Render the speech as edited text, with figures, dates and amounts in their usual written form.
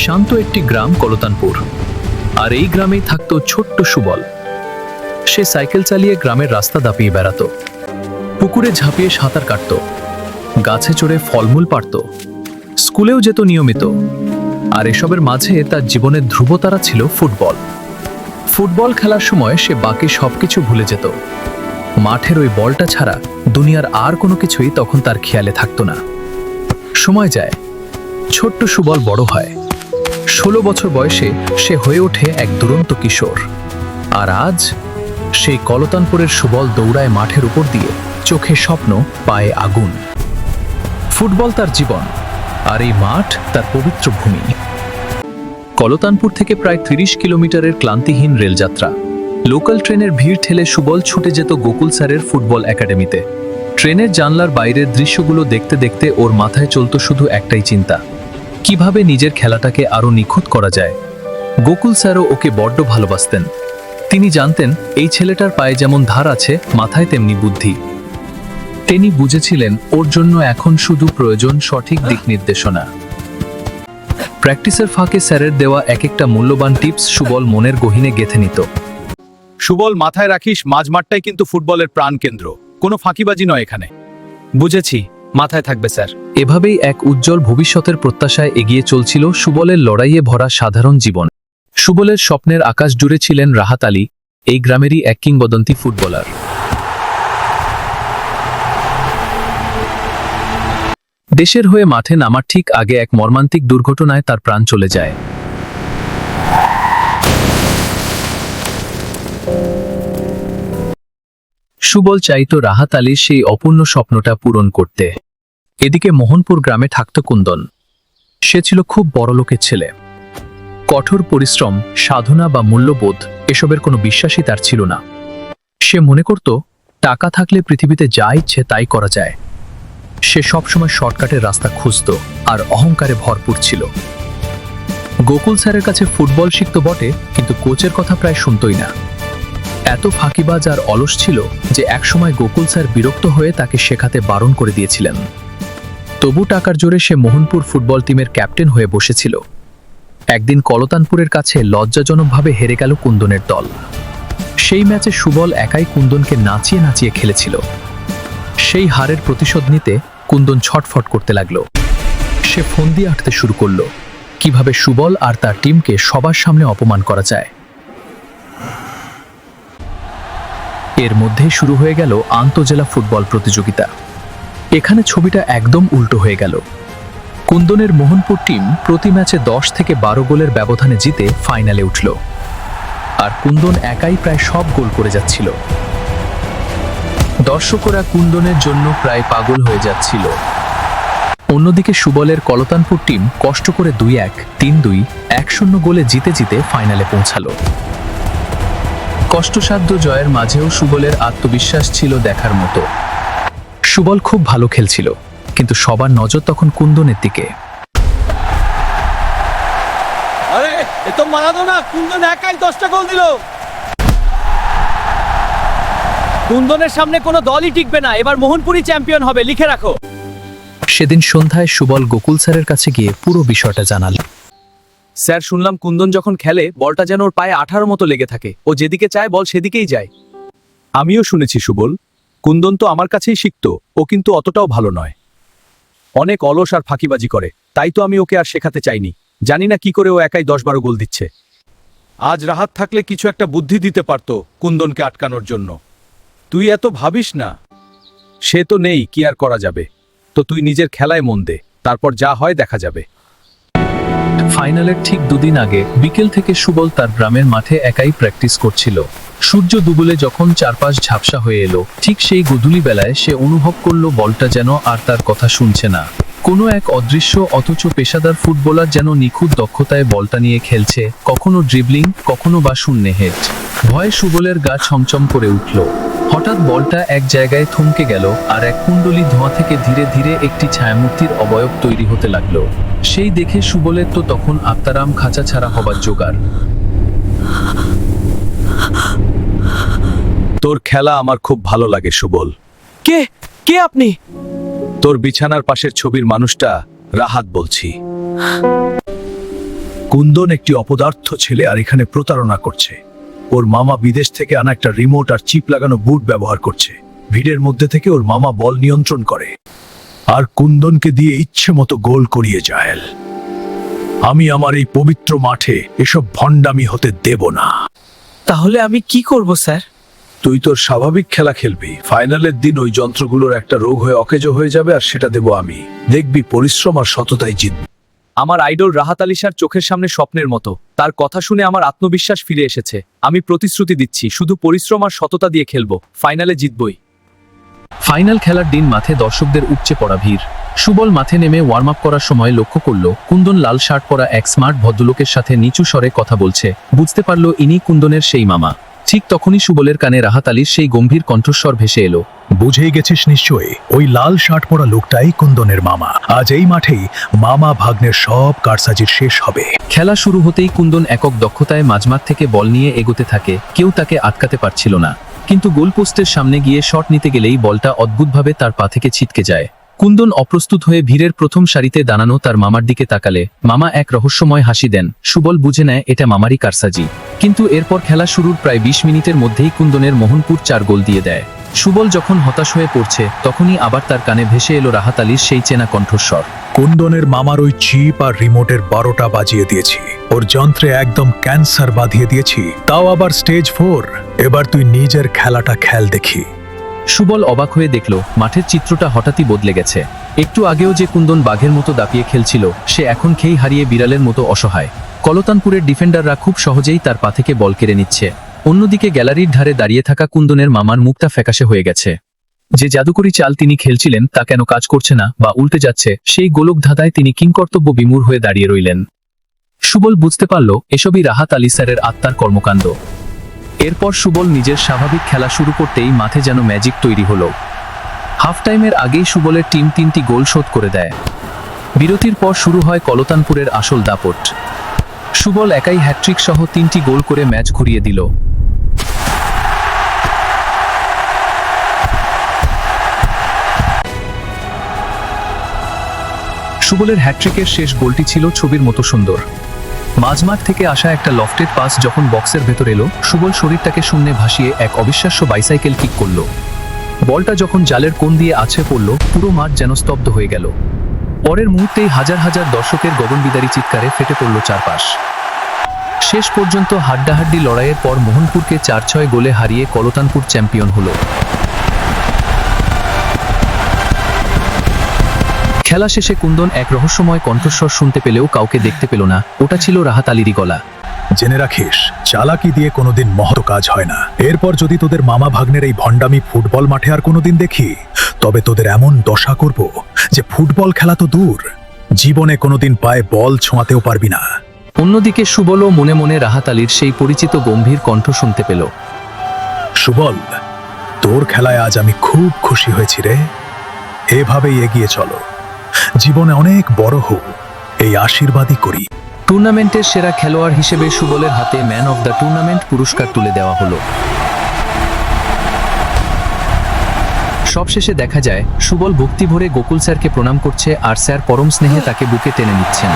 শান্ত একটি গ্রাম কলতানপুর, আর এই গ্রামেই থাকতো ছোট্ট সুবল। সে সাইকেল চালিয়ে গ্রামের রাস্তা দাপিয়ে বেড়াতো, পুকুরে ঝাঁপিয়ে সাঁতার কাটত, গাছে চড়ে ফলমূল পাড়ত, স্কুলেও যেত নিয়মিত। আর এসবের মাঝে তার জীবনের ধ্রুবতারা ছিল ফুটবল। ফুটবল খেলার সময় সে বাকি সবকিছু ভুলে যেত। মাঠের ওই বলটা ছাড়া দুনিয়ার আর কোনো কিছুই তখন তার খেয়ালে থাকতো না। সময় যায়, ছোট্ট সুবল বড় হয়। 16 বছর বয়সে সে হয়ে ওঠে এক দুরন্ত কিশোর। আর আজ সেই কলতানপুরের সুবল দৌড়ায় মাঠের উপর দিয়ে, চোখে স্বপ্ন, পায়ে আগুন। ফুটবল তার জীবন, আর এই মাঠ তার পবিত্র ভূমি। কলতানপুর থেকে প্রায় 30 কিলোমিটারের ক্লান্তিহীন রেলযাত্রা। লোকাল ট্রেনের ভিড় ঠেলে সুবল ছুটে যেত গোকুল স্যারের ফুটবল একাডেমিতে। ট্রেনের জানলার বাইরের দৃশ্যগুলো দেখতে দেখতে ওর মাথায় চলত শুধু একটাই চিন্তা, কিভাবে নিজের খেলাটাকে আরো নিখুঁত করা যায়। গোকুল স্যারও ওকে বড্ড ভালোবাসতেন। তিনি জানতেন এই ছেলেটার পায়ে যেমন ধার আছে, মাথায় তেমনি বুদ্ধি। তিনি বুঝেছিলেন ওর জন্য এখন শুধু প্রয়োজন সঠিক দিক নির্দেশনা। প্র্যাকটিসের ফাঁকে স্যারের দেওয়া এক একটা মূল্যবান টিপস সুবল মনের গহীনে গেঁথে নিত। সুবল, মাথায় রাখিস, মাঝমাঠটাই কিন্তু ফুটবলের প্রাণকেন্দ্র, কোনো ফাঁকিবাজি নয় এখানে। বুঝেছি, মাথায় থাকবে স্যার। এভাবেই এক উজ্জ্বল ভবিষ্যতের প্রত্যাশায় এগিয়ে চলছিল সুবলের লড়াইয়ে ভরা সাধারণ জীবন। সুবলের স্বপ্নের আকাশ জুড়ে ছিলেন রাহাত আলী, এই গ্রামেরই এক কিংবদন্তি ফুটবলার। দেশের হয়ে মাঠে নামার ঠিক আগে এক মর্মান্তিক দুর্ঘটনায় তার প্রাণ চলে যায়। সুবল চাইতো রাহাত আলীর সেই অপূর্ণ স্বপ্নটা পূরণ করতে। এদিকে মোহনপুর গ্রামে থাকত কুন্দন। সে ছিল খুব বড়লোকের ছেলে। কঠোর পরিশ্রম, সাধনা বা মূল্যবোধ এসবের কোনো বিশ্বাসই তার ছিল না। সে মনে করত টাকা থাকলে পৃথিবীতে যা ইচ্ছে তাই করা যায়। সে সবসময় শর্টকাটের রাস্তা খুঁজত আর অহংকারে ভরপুর ছিল। গোকুল স্যারের কাছে ফুটবল শিখত বটে, কিন্তু কোচের কথা প্রায় শুনতই না। এত ফাঁকিবাজ আর অলস ছিল যে একসময় গোকুল স্যার বিরক্ত হয়ে তাকে শেখাতে বারণ করে দিয়েছিলেন। তবু টাকার জোরে সে মোহনপুর ফুটবল টিমের ক্যাপ্টেন হয়ে বসেছিল। একদিন কলতানপুরের কাছে লজ্জাজনকভাবে হেরে গেল কুন্দনের দল। সেই ম্যাচে সুবল একাই কুন্দনকে নাচিয়ে নাচিয়ে খেলেছিল। সেই হারের প্রতিশোধ নিতে কুন্দন ছটফট করতে লাগলো। সে ফন্দি আঁটতে শুরু করলো, কিভাবে সুবল আর তার টিমকে সবার সামনে অপমান করা যায়। এর মধ্যে শুরু হয়ে গেল আন্তঃজেলা ফুটবল প্রতিযোগিতা। এখানে ছবিটা একদম উল্টো হয়ে গেল। কুন্দনের মোহনপুর টিম প্রতি ম্যাচে 10 থেকে 12 গোলের ব্যবধানে জিতে ফাইনালে উঠল। আর কুন্দন একাই প্রায় সব গোল করে যাচ্ছিল। দর্শকরা কুন্দনের জন্য প্রায় পাগল হয়ে যাচ্ছিল। অন্যদিকে সুবলের কলতানপুর টিম কষ্ট করে 2-1, 3-2, 1-0 গোলে জিতে জিতে ফাইনালে পৌঁছালো। কষ্টসাধ্য জয়ের মাঝেও সুবলের আত্মবিশ্বাস ছিল দেখার মতো। সুবল খুব ভালো খেলছিল, কিন্তু সবার নজর তখন কুন্দনের দিকে। আরে এ তো মারাদোনা, কুন্দন একাই 10টা গোল দিল। কুন্দনের সামনে কোনো দলই টিকবে না, এবার মোহনপুরই চ্যাম্পিয়ন হবে, লিখে রাখো। সেদিন সন্ধ্যায় সুবল গোকুল স্যারের কাছে গিয়ে পুরো বিষয়টা জানাল। স্যার, শুনলাম কুন্দন যখন খেলে বলটা যেন ওর পায়ে 18 মতো লেগে থাকে, ও যেদিকে চায় বল সেদিকেই যায়। আমিও শুনেছি সুবল, কুন্দন তো আমার কাছেই শিখতো, ও কিন্তু অতটাও ভালো নয়। অনেক অলস আর ফাঁকিবাজি করে, তাই তো আমি ওকে আর শেখাতে চাইনি। জানি না কি করে ও একাই 10-12 গোল দিচ্ছে। আজ রাহাত থাকলে কিছু একটা বুদ্ধি দিতে পারতো কুন্দনকে আটকানোর জন্য। তুই এত ভাবিস না, সে তো নেই, কি আর করা যাবে। তো তুই নিজের খেলায় মন দে, তারপর যা হয় দেখা যাবে। ফাইনালের ঠিক 2 দিন আগে বিকেল থেকে সুবল তার গ্রামের মাঠে একাই প্র্যাকটিস করছিল। সূর্য ডুবলে যখন চারপাশ ঝাপসা হয়ে এলো, ঠিক সেই গধূলি বেলায় সে অনুভব করলো বলটা যেন আর তার কথা শুনছে না। কোনো এক অদৃশ্য অথচ পেশাদার ফুটবলার যেন নিখুঁত দক্ষতায় বলটা নিয়ে খেলছে, কখনো ড্রিবলিং, কখনো বা শূন্যে হেড। ভয়ে সুবলের গা ছমছম করে উঠল। হঠাৎ বলটা এক জায়গায় থমকে গেল, আর এক কুণ্ডলী ধোঁয়া থেকে ধীরে ধীরে একটি ছায়ামূর্তির অবয়ব তৈরি হতে লাগলো। সেই দেখে সুবলের তো তখন আত্মারাম খাঁচা ছাড়া হবার জোগাড়। তোর খেলা আমার খুব ভালো লাগে সুবল। কে কে আপনি? তোর বিছানার পাশের ছবির মানুষটা রাহাত বলছি। কুন্দন একটি অপদার্থ ছেলে আর এখানে প্রতারণা করছে। ওর মামা বিদেশ থেকে আনা একটা রিমোট আর চিপ লাগানো বুট ব্যবহার করছে। ভিড়ের মধ্যে থেকে ওর মামা বল নিয়ন্ত্রণ করে আর কুন্দনকে দিয়ে ইচ্ছে মতো গোল করিয়ে যায়। আমি আমার এই পবিত্র মাঠে এসব ভণ্ডামি হতে দেব না। তাহলে আমি কি করব স্যার? তুই তোর স্বাভাবিক খেলা খেলবি। ফাইনালের দিন ওই যন্ত্রগুলোর একটা রোগ হয়ে অকেজো হয়ে যাবে আর সেটা দেব আমি। দেখবি পরিশ্রম আর সততাই জিতবে। আমার আইডল রাহাত আলী স্যার চোখের সামনে স্বপ্নের মতো। তার কথা শুনে আমার আত্মবিশ্বাস ফিরে এসেছে। আমি প্রতিশ্রুতি দিচ্ছি, শুধু পরিশ্রম আর সততা দিয়ে খেলবো, ফাইনালে জিতবই। ফাইনাল খেলার দিন মাঠে দর্শকদের উপচে পড়া ভিড়। সুবল মাঠে নেমে ওয়ার্ম আপ করার সময় লক্ষ্য করল কুন্দন লাল শার্ট পরা এক স্মার্ট ভদ্রলোকের সাথে নিচু স্বরে কথা বলছে। বুঝতে পারল ইনি কুন্দনের সেই মামা। ঠিক তখনই সুবলের কানে রাহাত আলীর সেই গম্ভীর কণ্ঠস্বর ভেসে এলো। বুঝেই গেছিস নিশ্চয়ই, ওই লাল শার্ট পরা লোকটাই কুন্দনের মামা। আজ এই মাঠেই মামা ভাগ্নের সব কারসাজির শেষ হবে। খেলা শুরু হতেই কুন্দন একক দক্ষতায় মাঝমাঠ থেকে বল নিয়ে এগোতে থাকে। কেউ তাকে আটকাতে পারছিল না। কিন্তু গোলপোস্টের সামনে গিয়ে শট নিতে গেলেই বলটা অদ্ভুতভাবে তার পা থেকে ছিটকে যায়। কুন্দন অপ্রস্তুত হয়ে ভিড়ের প্রথম সারিতে দাঁড়ানো তার মামার দিকে তাকালে মামা এক রহস্যময় হাসি দেন। সুবল বুঝে নেয় এটা মামারই কারসাজি। কিন্তু এরপর খেলা শুরুর প্রায় ২০ মিনিটের মধ্যেই কুন্দনের মোহনপুর ৪ গোল দিয়ে দেয়। সুবল যখন হতাশ হয়ে পড়ছে তখনই আবার তার কানে ভেসে এলো রাহাত আলীর সেই চেনা কণ্ঠস্বর। কুন্দনের মামার ওই চিপ আর রিমোটের ১২টা বাজিয়ে দিয়েছি। ওর যন্ত্রে একদম ক্যান্সার বাঁধিয়ে দিয়েছি, তাও আবার স্টেজ 4। এবার তুই নিজের খেলাটা খেল দেখি। সুবল অবাক হয়ে দেখল মাঠের চিত্রটা হঠাৎই বদলে গেছে। একটু আগেও যে কুন্দন বাঘের মতো দাপিয়ে খেলছিল, সে এখন খেই হারিয়ে বিড়ালের মতো অসহায়। কলতানপুরের ডিফেন্ডাররা খুব সহজেই তার পা থেকে বল কেড়ে নিচ্ছে। অন্যদিকে গ্যালারির ধারে দাঁড়িয়ে থাকা কুন্দনের মামার মুখটা ফ্যাকাশে হয়ে গেছে। যে জাদুকরি চাল তিনি খেলছিলেন তা কেন কাজ করছে না বা উল্টে যাচ্ছে, সেই গোলক ধাঁধায় তিনি কিংকর্তব্য বিমূঢ় হয়ে দাঁড়িয়ে রইলেন। সুবল বুঝতে পারল এসবই রাহাত আলী স্যারের আত্মার কর্মকাণ্ড। এরপর সুবল নিজের স্বাভাবিক খেলা শুরু করতেই মাঠে যেন ম্যাজিক তৈরি হলো। হাফ টাইমের আগেই সুবলের টিম ৩টি গোল শোধ করে দেয়। বিরতির পর শুরু হয় কলতানপুরের আসল দাপট। সুবল একাই হ্যাট্রিক সহ ৩টি গোল করে ম্যাচ ঘুরিয়ে দিল। সুবলের হ্যাট্রিকের শেষ গোলটি ছিল ছবির মতো সুন্দর। মাঝমাঠ থেকে আসা একটা লফটেড পাস যখন বক্সের ভেতর এলো, সুবল শরীরটাকে শূন্যে ভাসিয়ে এক অবিশ্বাস্য বাইসাইকেল কিক করল। বলটা যখন জালের কোণ দিয়ে আছড়ে পড়ল, পুরো মাঠ যেন স্তব্ধ হয়ে গেল। পরের মুহূর্তেই হাজার হাজার দর্শকের গগনবিদারী চিৎকারে ফেটে পড়ল চারপাশ। শেষ পর্যন্ত হাড্ডাহাড্ডি লড়াইয়ের পর মোহনপুরকে ৪-৬ গোলে হারিয়ে কলতানপুর চ্যাম্পিয়ন হলো। খেলা শেষে কুন্দন এক রহস্যময় কণ্ঠস্বর শুনতে পেলেও কাউকে দেখতে পেল না। ওটা ছিল রাহাত আলীরই গলা। জেনে রাখিস, চালাকি দিয়ে কোনোদিন মহৎ কাজ হয় না। এরপর যদি তোদের মামা ভাগ্নের এই ভণ্ডামি ফুটবল মাঠে আর কোনোদিন দেখি, তবে তোদের এমন দশা করব যে ফুটবল খেলা তো দূর, জীবনে কোনোদিন পায়ে বল ছোঁয়াতেও পারবি না। অন্যদিকে সুবলও মনে মনে রাহাত আলীর সেই পরিচিত গম্ভীর কণ্ঠ শুনতে পেল। সুবল, তোর খেলায় আজ আমি খুব খুশি হয়েছি রে। এভাবেই এগিয়ে চলো, জীবনে অনেক বড় হোক, এই আশীর্বাদই করি। টুর্নামেন্টের সেরা খেলোয়াড় হিসেবে সুবলের হাতে ম্যান অফ দ্য টুর্নামেন্ট পুরস্কার তুলে দেওয়া হলো। সবশেষে দেখা যায় সুবল ভক্তি ভরে গোকুল স্যারকে প্রণাম করছে আর স্যার পরম স্নেহে তাকে বুকে টেনে নিচ্ছেন।